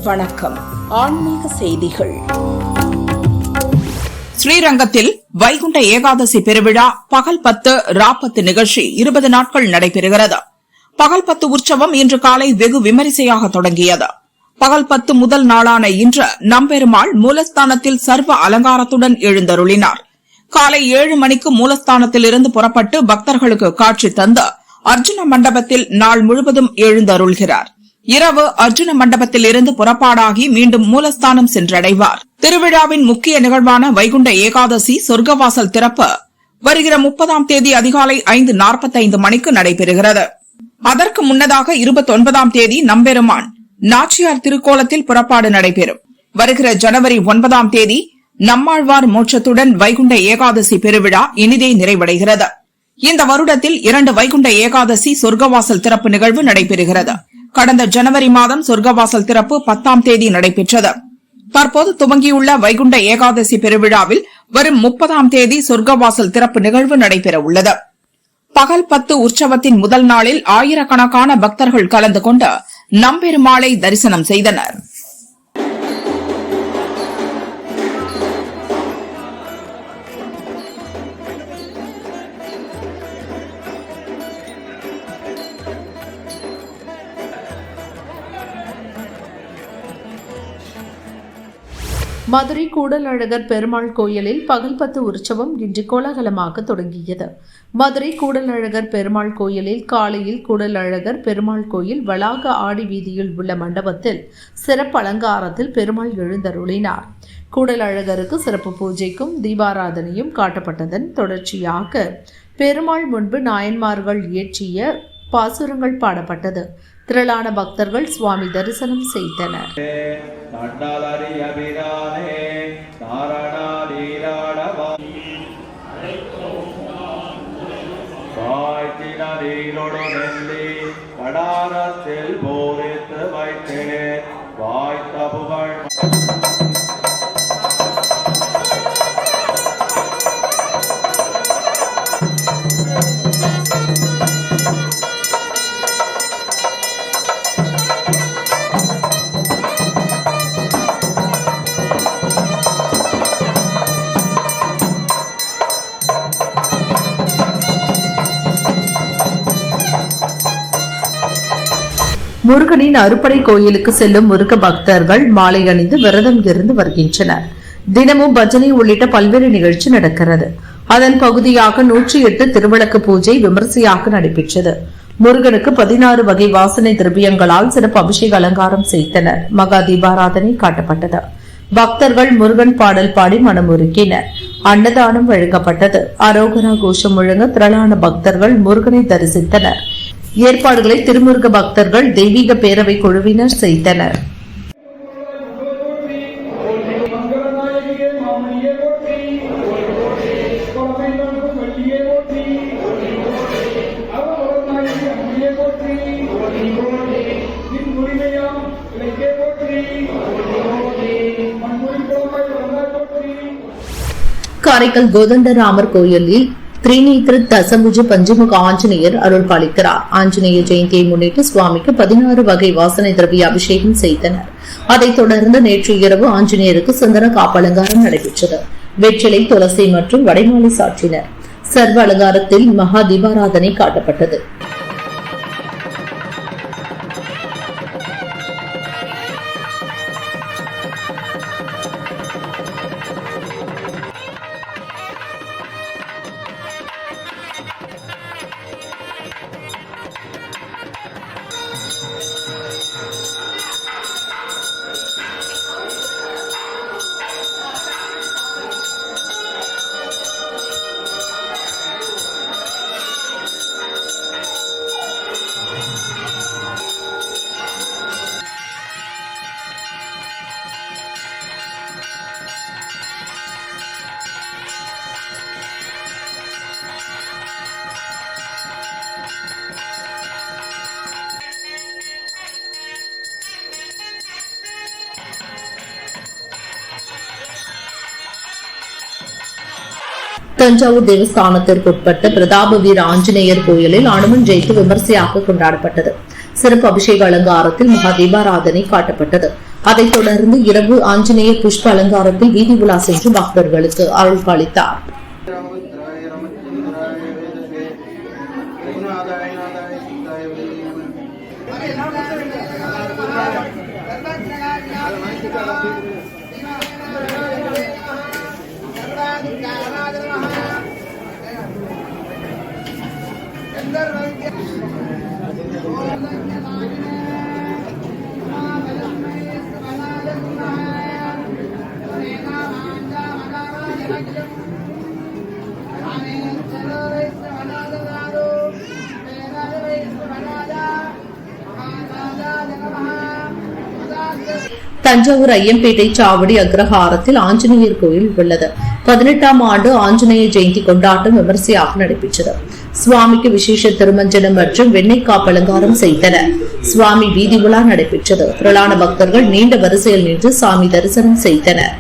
வணக்கம். ஆன்மீக செய்திகள். ஸ்ரீரங்கத்தில் வைகுண்ட ஏகாதசி பெருவிழா பகல் 10 ராப்பத்து நிகழ்ச்சி 20 நாட்கள் நடைபெறுகிறது. பகல் 10 உற்சவம் இன்று காலை வெகு விமரிசையாக தொடங்கியது. பகல் 10 முதல் நாளான இன்று நம்பெருமாள் மூலஸ்தானத்தில் சர்வ அலங்காரத்துடன் எழுந்தருளினார். காலை 7 மணிக்கு மூலஸ்தானத்திலிருந்து புறப்பட்டு பக்தர்களுக்கு காட்சி தந்து அர்ஜுன மண்டபத்தில் நாள் முழுவதும் எழுந்தருள்கிறார். இரவு அர்ஜுன மண்டபத்தில் இருந்து புறப்பாடாகி மீண்டும் மூலஸ்தானம் சென்றடைவார். திருவிழாவின் முக்கிய நிகழ்வான வைகுண்ட ஏகாதசி சொர்க்கவாசல் திறப்பு வருகிற 30ஆம் தேதி அதிகாலை 5:45 மணிக்கு நடைபெறுகிறது. அதற்கு முன்னதாக 29ஆம் தேதி நம்பெருமான் நாச்சியார் திருக்கோலத்தில் புறப்பாடு நடைபெறும். வருகிற ஜனவரி 9ஆம் தேதி நம்மாழ்வார் மோட்சத்துடன் வைகுண்ட ஏகாதசி பெருவிழா இனிதே நிறைவடைகிறது. இந்த வருடத்தில் 2 வைகுண்ட ஏகாதசி சொர்க்கவாசல் திறப்பு நிகழ்வு நடைபெறுகிறது. கடந்த ஜனவரி மாதம் சொர்க்கவாசல் திறப்பு 10ஆம் தேதி நடைபெற்றது. தற்போது துவங்கியுள்ள வைகுண்ட ஏகாதசி பெருவிழாவில் வரும் 30ஆம் தேதி சொர்க்கவாசல் திறப்பு நிகழ்வு நடைபெற உள்ளது. பகல் 10 உற்சவத்தின் முதல் நாளில் ஆயிரக்கணக்கான பக்தர்கள் கலந்து கொண்டு நம்பெருமாளை தரிசனம் செய்தனர். மதுரை கூடலழகர் பெருமாள் கோயிலில் பகல் 10 உற்சவம் இன்று கோலாகலமாக தொடங்கியது. மதுரை கூடலழகர் பெருமாள் கோயிலில் காலையில் கூடலழகர் பெருமாள் கோயில் வளாக ஆடி வீதியில் உள்ள மண்டபத்தில் சிறப்பு அலங்காரத்தில் பெருமாள் எழுந்தருளினார். கூடலழகருக்கு சிறப்பு பூஜைக்கும் தீபாராதனையும் காட்டப்பட்டதன் தொடர்ச்சியாக பெருமாள் முன்பு நாயன்மார்கள் இயற்றிய பாசுரங்கள் பாடப்பட்டது. திரளான பக்தர்கள் சுவாமி தரிசனம் செய்தனர். முருகனின் அறுபடை கோயிலுக்கு செல்லும் முருக பக்தர்கள் மாலை அணிந்து விரதம் இருந்து வருகின்றனர். தினமும் பஜனை உள்ளிட்ட பல்வேறு நிகழ்ச்சி நடக்கிறது. அதன் பகுதியாக 108 திருவிளக்கு பூஜை விமரிசையாக நடைபெற்றது. முருகனுக்கு 16 வகை வாசனை திரவியங்களால் சிறப்பு அபிஷேக அலங்காரம் செய்தனர். மகா தீபாராதனை காட்டப்பட்டது. பக்தர்கள் முருகன் பாடல் பாடி மனமுருக்கினர். அன்னதானம் வழங்கப்பட்டது. அரோகரா கோஷம் முழங்க திரளான பக்தர்கள் முருகனை தரிசித்தனர். ஏற்பாடுகளை திருமுருக பக்தர்கள் தெய்வீக பேரவை குழுவினர் செய்தனர். காரைக்கால் கோதண்டராமர் கோயிலில் திரிநேத்திர தசபுஜ பஞ்சமுக ஆஞ்சநேயர் அருள் பாலிக்கிறார். ஆஞ்சநேய ஜெயந்தியை முன்னிட்டு சுவாமிக்கு 16 வகை வாசனை திரவிய அபிஷேகம் செய்தனர். அதைத் தொடர்ந்து நேற்று இரவு ஆஞ்சநேயருக்கு சந்தன காப்பு அலங்காரம் நடைபெற்றது. வெற்றிலை, துளசி மற்றும் வடைமாலை சாற்றினர். சர்வ அலங்காரத்தில் மகா தீபாராதனை காட்டப்பட்டது. தஞ்சாவூர் தேவஸ்தானத்திற்குட்பட்ட பிரதாப வீர ஆஞ்சநேயர் கோயிலில் அனுமன் ஜெயந்தி விமர்சையாக கொண்டாடப்பட்டது. சிறப்பு அபிஷேக அலங்காரத்தில் மகா தீபாராதனை காட்டப்பட்டது. அதைத் தொடர்ந்து இரவு ஆஞ்சநேயர் புஷ்ப அலங்காரத்தில் வீதி உலா சென்று பக்தர்களுக்கு அருள் பாலித்தார். தஞ்சாவூர் ஐயம்பேட்டை சாவடி அக்ரஹாரத்தில் ஆஞ்சநேயர் கோயில் உள்ளது. 18ஆம் ஆண்டு ஆஞ்சநேய ஜெயந்தி கொண்டாட்டம் விமர்சையாக நடைபெற்றது. சுவாமிக்கு விசேஷ திருமஞ்சனம் மற்றும் வெண்ணெய் காப்பு அலங்காரம் செய்தனர். சுவாமி வீதி உலா நடைபெற்றது. திரளான பக்தர்கள் நீண்ட வரிசையில் நின்று சாமி தரிசனம் செய்தனர்.